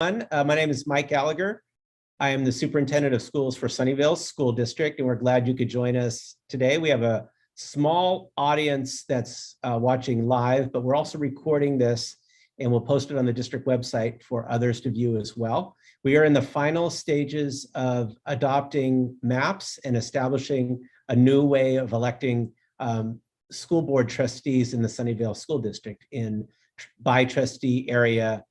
My name is Mike Gallagher. I am the superintendent of schools for Sunnyvale School District, and we're glad you could join us today. We have a small audience that's watching live, but we're also recording this and we'll post it on the district website for others to view as well. We are in the final stages of adopting maps and establishing a new way of electing school board trustees in the Sunnyvale School District by trustee area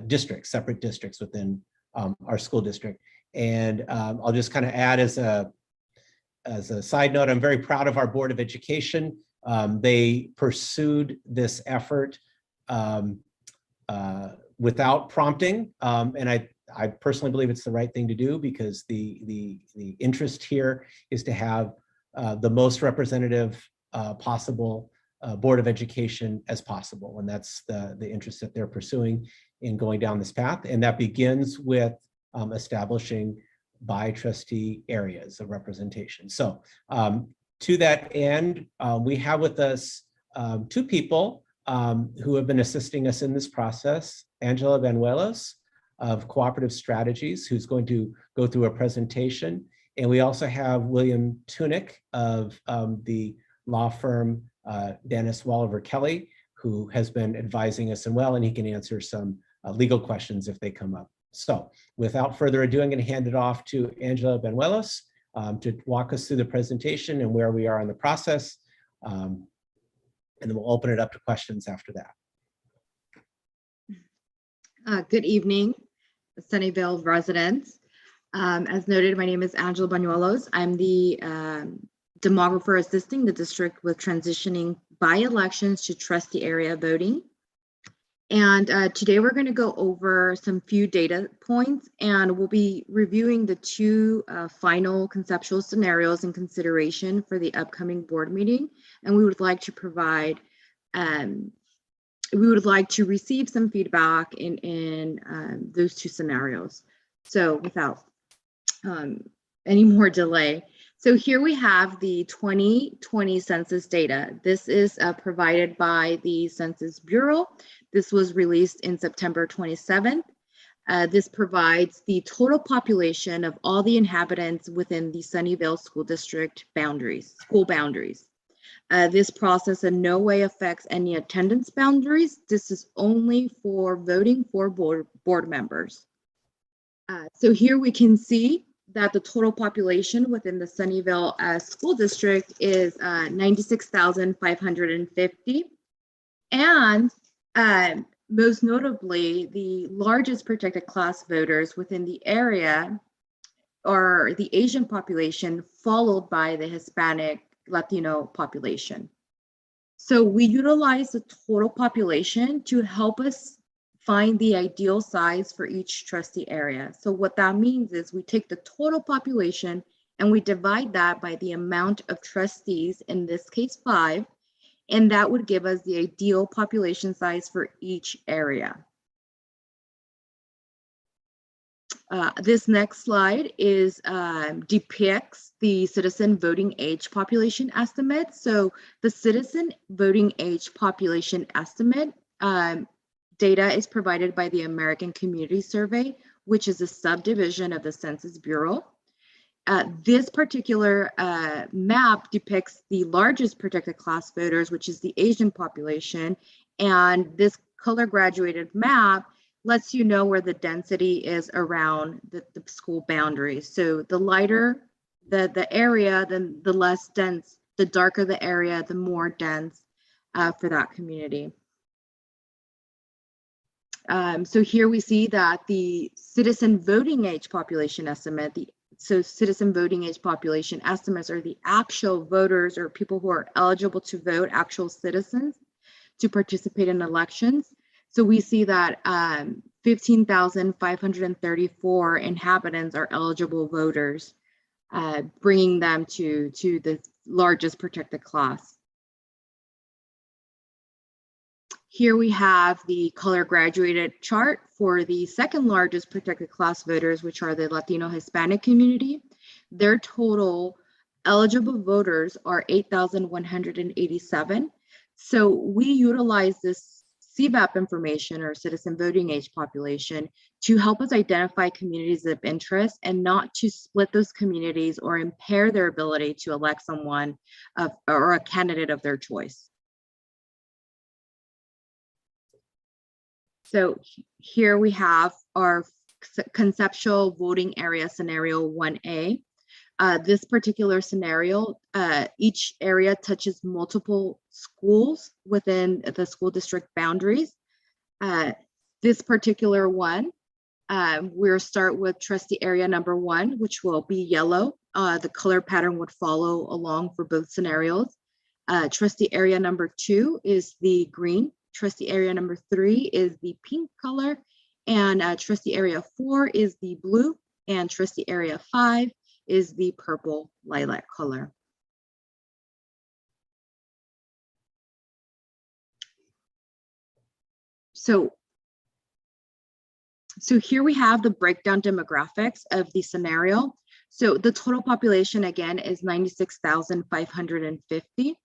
districts, separate districts within our school district. And I'll just kind of add as a side note, I'm very proud of our Board of Education. They pursued this effort without prompting, and I personally believe it's the right thing to do, because the interest here is to have the most representative possible Board of Education as possible, and that's the interest that they're pursuing in going down this path. And that begins with establishing by trustee areas of representation. So to that end, we have with us two people who have been assisting us in this process. Angela Banuelos of Cooperative Strategies, who's going to go through a presentation. And we also have William Tunick of the law firm Dennis Walliver Kelly, who has been advising us, and he can answer some legal questions if they come up. So without further ado, I'm going to hand it off to Angela Banuelos to walk us through the presentation and where we are in the process. And then we'll open it up to questions after that. Good evening, Sunnyvale residents. As noted, my name is Angela Banuelos. I'm the demographer assisting the district with transitioning by elections to trustee area voting. And today we're going to go over some few data points, and we'll be reviewing the two final conceptual scenarios in consideration for the upcoming board meeting. And we would like to provide, we would like to receive some feedback in those two scenarios. So without any more delay. So here we have the 2020 census data. This is provided by the Census Bureau. This was released in September 27th. This provides the total population of all the inhabitants within the Sunnyvale School District boundaries, school boundaries. This process in no way affects any attendance boundaries. This is only for voting for board members. So here we can see that the total population within the Sunnyvale School District is 96,550. And most notably, the largest protected class voters within the area are the Asian population, followed by the Hispanic Latino population. So we utilize the total population to help us find the ideal size for each trustee area. So what that means is we take the total population and we divide that by the amount of trustees, in this case 5, and that would give us the ideal population size for each area. This next slide depicts the citizen voting age population estimate. So the citizen voting age population estimate data is provided by the American Community Survey, which is a subdivision of the Census Bureau. This particular map depicts the largest protected class voters, which is the Asian population. And this color graduated map lets you know where the density is around the school boundaries. So the lighter the area, then the less dense, the darker the area, the more dense for that community. So here we see that the citizen voting age population estimate, so citizen voting age population estimates are the actual voters or people who are eligible to vote, actual citizens to participate in elections. So we see that 15,534 inhabitants are eligible voters, bringing them to the largest protected class. Here we have the color graduated chart for the second largest protected class voters, which are the Latino Hispanic community. Their total eligible voters are 8,187. So we utilize this CVAP information or citizen voting age population to help us identify communities of interest and not to split those communities or impair their ability to elect someone or a candidate of their choice. So here we have our conceptual voting area scenario 1A. This particular scenario, each area touches multiple schools within the school district boundaries. This particular one, we'll start with trustee area number 1, which will be yellow. The color pattern would follow along for both scenarios. Trustee area number 2 is the green. Trustee area number 3 is the pink color, and trustee area 4 is the blue, and trustee area 5 is the purple lilac color. So here we have the breakdown demographics of the scenario. So the total population again is 96,550.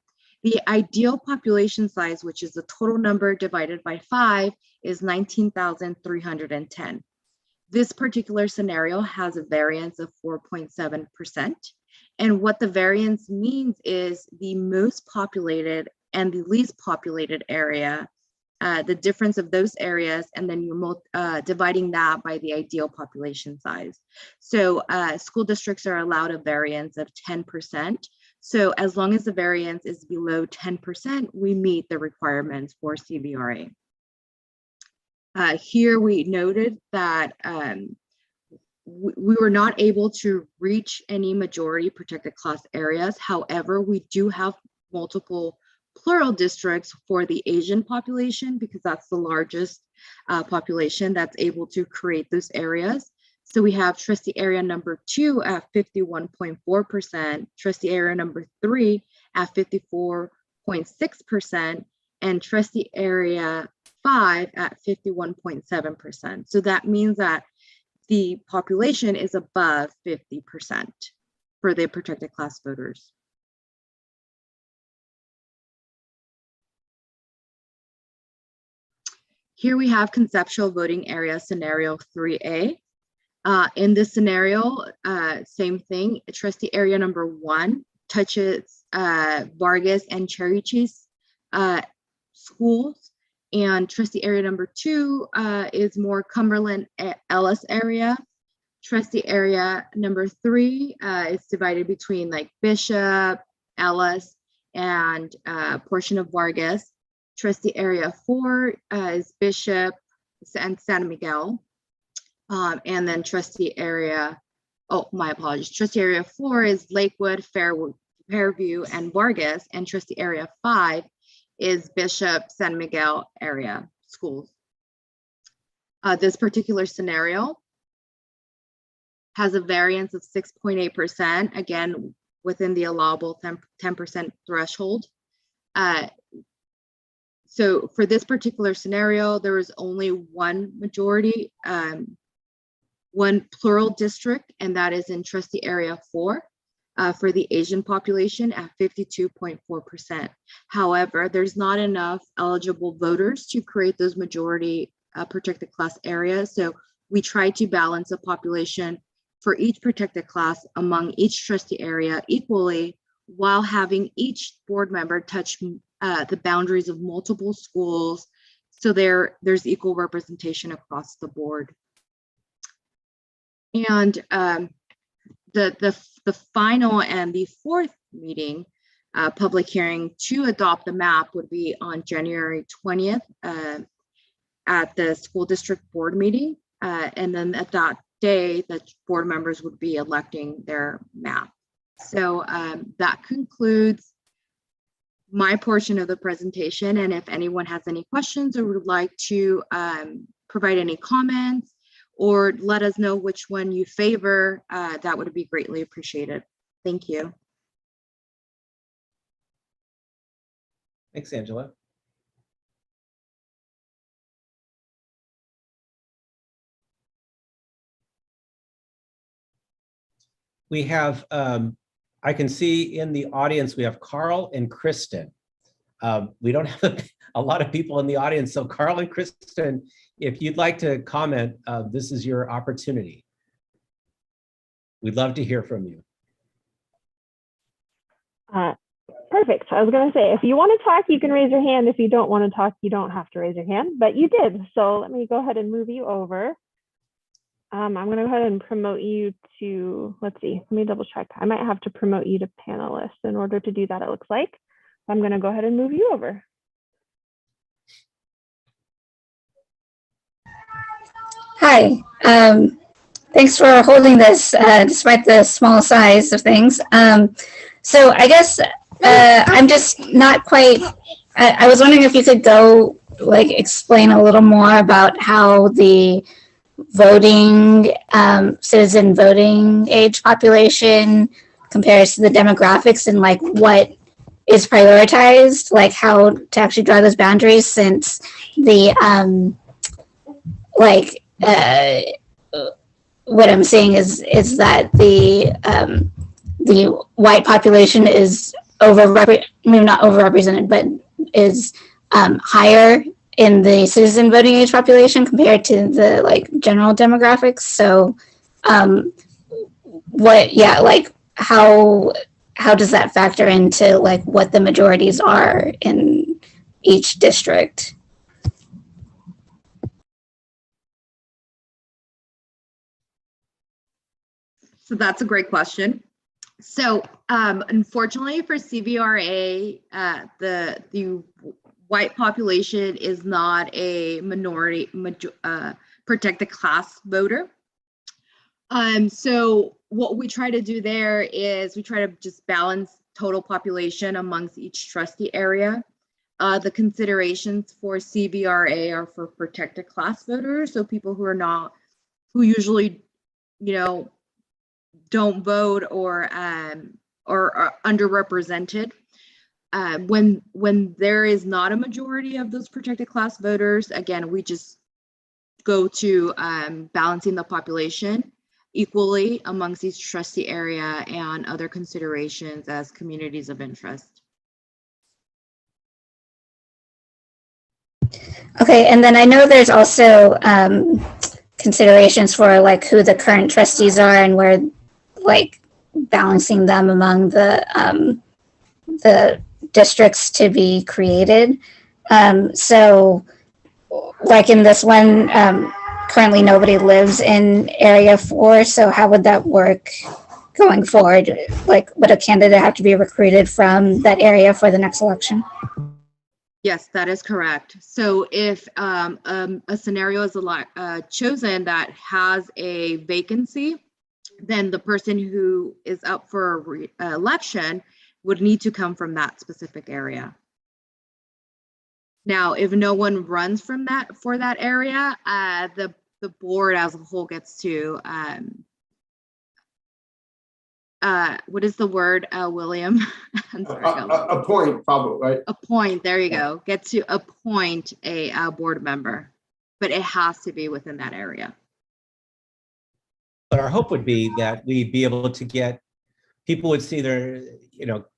The ideal population size, which is the total number divided by 5, is 19,310. This particular scenario has a variance of 4.7%. And what the variance means is the most populated and the least populated area, the difference of those areas, and then you're dividing that by the ideal population size. So school districts are allowed a variance of 10%. So as long as the variance is below 10%, we meet the requirements for CVRA. Here we noted that we were not able to reach any majority protected class areas. However, we do have multiple plural districts for the Asian population because that's the largest population that's able to create those areas. So we have trustee area number 2 at 51.4%, trustee area number 3 at 54.6%, and trustee area 5 at 51.7%. So that means that the population is above 50% for the protected class voters. Here we have conceptual voting area scenario 3A. In this scenario, same thing, trustee area number 1 touches Vargas and Cherry Chase schools, and trustee area number 2 is more Cumberland Ellis area. Trustee area number 3 is divided between like Bishop, Ellis, and a portion of Vargas. Trustee area 4 is Bishop and San Miguel. And then trustee area, oh, my apologies. Trustee area 4 is Lakewood, Fairview, and Vargas. And trustee area 5 is Bishop, San Miguel area schools. This particular scenario has a variance of 6.8%, again, within the allowable 10% threshold. So for this particular scenario, there is only one majority, one plural district, and that is in trustee area 4 for the Asian population at 52.4%. However, there's not enough eligible voters to create those majority protected class areas. So we try to balance the population for each protected class among each trustee area equally, while having each board member touch the boundaries of multiple schools, so there's equal representation across the board. And the final and the fourth meeting, public hearing to adopt the map would be on January 20th at the school district board meeting. And then at that day, the board members would be electing their map. So that concludes my portion of the presentation. And if anyone has any questions or would like to provide any comments or let us know which one you favor, that would be greatly appreciated. Thank you. Thanks, Angela. We have, I can see in the audience, we have Carl and Kristen. We don't have a lot of people in the audience. So Carl and Kristen, if you'd like to comment, this is your opportunity. We'd love to hear from you. Perfect. So I was going to say, if you want to talk, you can raise your hand. If you don't want to talk, you don't have to raise your hand, but you did. So let me go ahead and move you over. I'm going to go ahead and promote you to, let's see, let me double check. I might have to promote you to panelist in order to do that, it looks like. I'm going to go ahead and move you over. Hi, thanks for holding this despite the small size of things. So I guess I'm just not quite, I was wondering if you could go explain a little more about how the voting, citizen voting age population compares to the demographics and what is prioritized, how to actually draw those boundaries, since the what I'm saying is that the white population is not overrepresented, but is higher in the citizen voting age population compared to the general demographics. So how does that factor into what the majorities are in each district? So that's a great question. So unfortunately for CVRA, the white population is not a minority protected class voter. So what we try to do there is we try to just balance total population amongst each trustee area. The considerations for CVRA are for protected class voters, so people who usually, don't vote or are underrepresented. When there is not a majority of those protected class voters, again, we just go to balancing the population equally amongst each trustee area and other considerations as communities of interest. Okay, and then I know there's also considerations for who the current trustees are and where balancing them among the districts to be created. So in this one, currently nobody lives in area 4. So how would that work going forward? Would a candidate have to be recruited from that area for the next election? Yes, that is correct. So if a scenario is chosen that has a vacancy, then the person who is up for election would need to come from that specific area. Now, if no one runs for that area, the board as a whole gets to what is the word, William? I'm sorry, appoint, probably, right? Appoint, there you go. Get to appoint a board member, but it has to be within that area. But our hope would be that we'd be able to get, people would see their,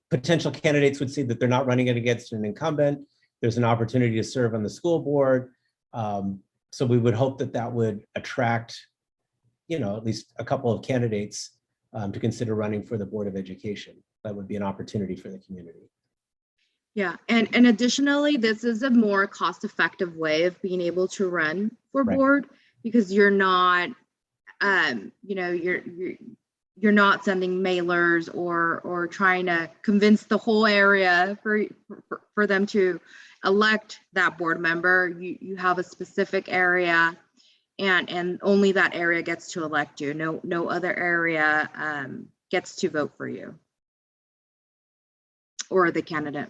potential candidates would see that they're not running it against an incumbent. There's an opportunity to serve on the school board. So we would hope that that would attract, at least a couple of candidates to consider running for the Board of Education. That would be an opportunity for the community. Yeah, and additionally, this is a more cost-effective way of being able to run for board, because you're not, you're not sending mailers or trying to convince the whole area for them to elect that board member. You have a specific area, and only that area gets to elect you. No other area gets to vote for you or the candidate.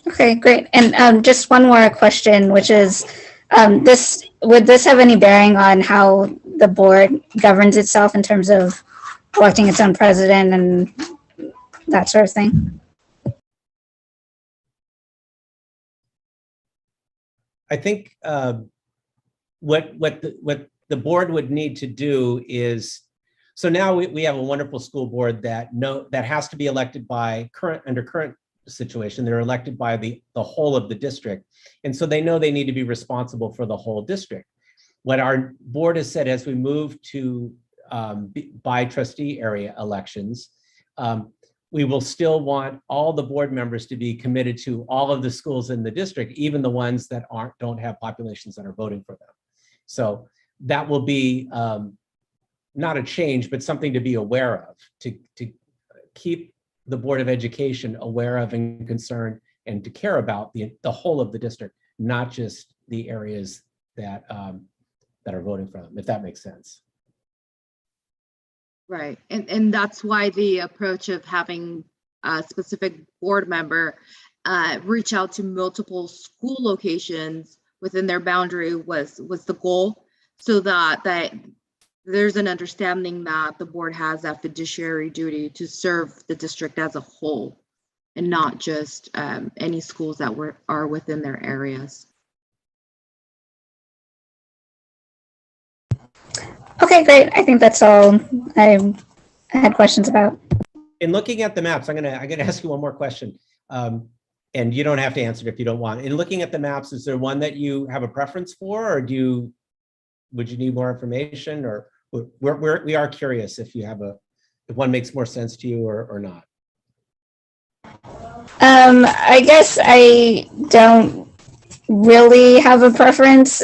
Okay, great. And just one more question, which is, would this have any bearing on how the board governs itself in terms of electing its own president and that sort of thing? I think what the board would need to do is So now we have a wonderful school board that has to be elected by under current situation. They're elected by the whole of the district. And so they know they need to be responsible for the whole district. What our board has said as we move to by trustee area elections, we will still want all the board members to be committed to all of the schools in the district, even the ones that don't have populations that are voting for them. So that will be not a change, but something to be aware of, to keep the Board of Education aware of and concerned, and to care about the whole of the district, not just the areas that that are voting for them, if that makes sense. Right, and that's why the approach of having a specific board member reach out to multiple school locations within their boundary was the goal, so that there's an understanding that the board has that fiduciary duty to serve the district as a whole, and not just any schools that are within their areas. Okay, great. I think that's all I had questions about. In looking at the maps, I'm gonna ask you one more question. And you don't have to answer it if you don't want. In looking at the maps, is there one that you have a preference for, or would you need more information, or we are curious if one makes more sense to you or not? I guess I don't really have a preference.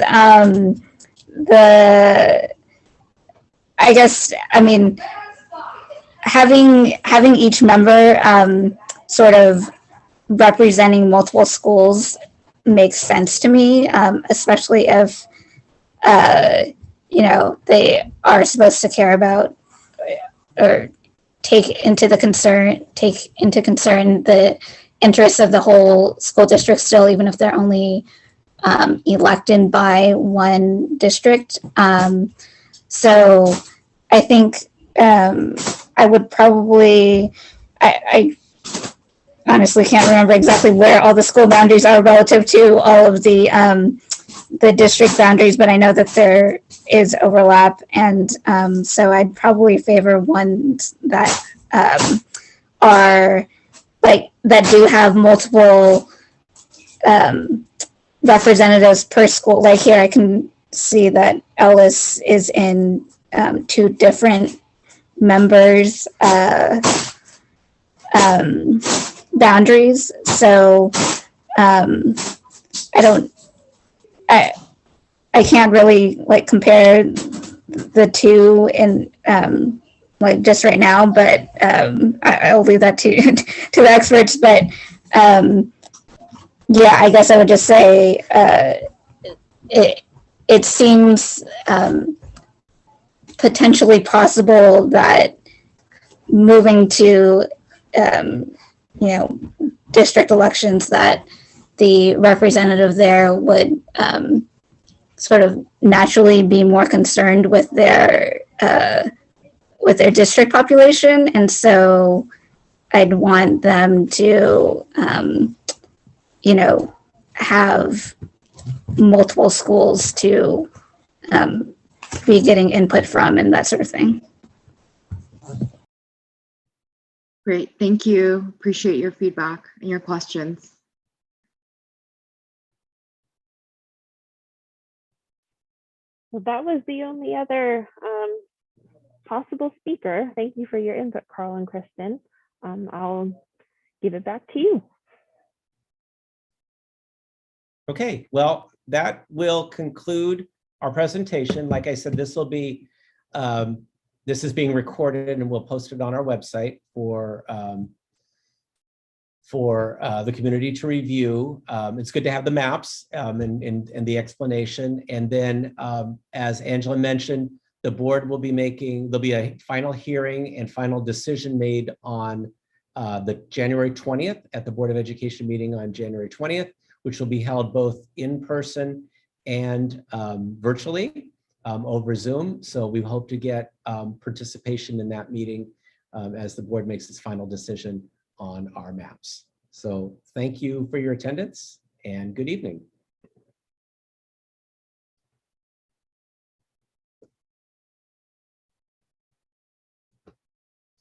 I mean, having each member sort of representing multiple schools makes sense to me, especially if they are supposed to care about or take into concern the interests of the whole school district still, even if they're only elected by one district. So I think I would probably, I honestly can't remember exactly where all the school boundaries are relative to all of the district boundaries, but I know that there is overlap, and so I'd probably favor ones that are that do have multiple representatives per school. Like here, I can see that Ellis is in 2 different members boundaries, so I can't really compare the two in just right now, but I'll leave that to to the experts. But yeah, I guess I would just say it seems potentially possible that moving to district elections, that the representative there would sort of naturally be more concerned with their district population, and so I'd want them to have multiple schools to be getting input from and that sort of thing. Great, thank you. Appreciate your feedback and your questions. Well, that was the only other possible speaker. Thank you for your input, Carl and Kristen. I'll give it back to you. Okay, well, that will conclude our presentation. Like I said, this is being recorded and we'll post it on our website for the community to review. It's good to have the maps and the explanation. And then, as Angela mentioned, the board will be there'll be a final hearing and final decision made on the January 20th at the Board of Education meeting on January 20th, which will be held both in person and virtually over Zoom. So we hope to get participation in that meeting as the board makes its final decision on our maps. So thank you for your attendance and good evening.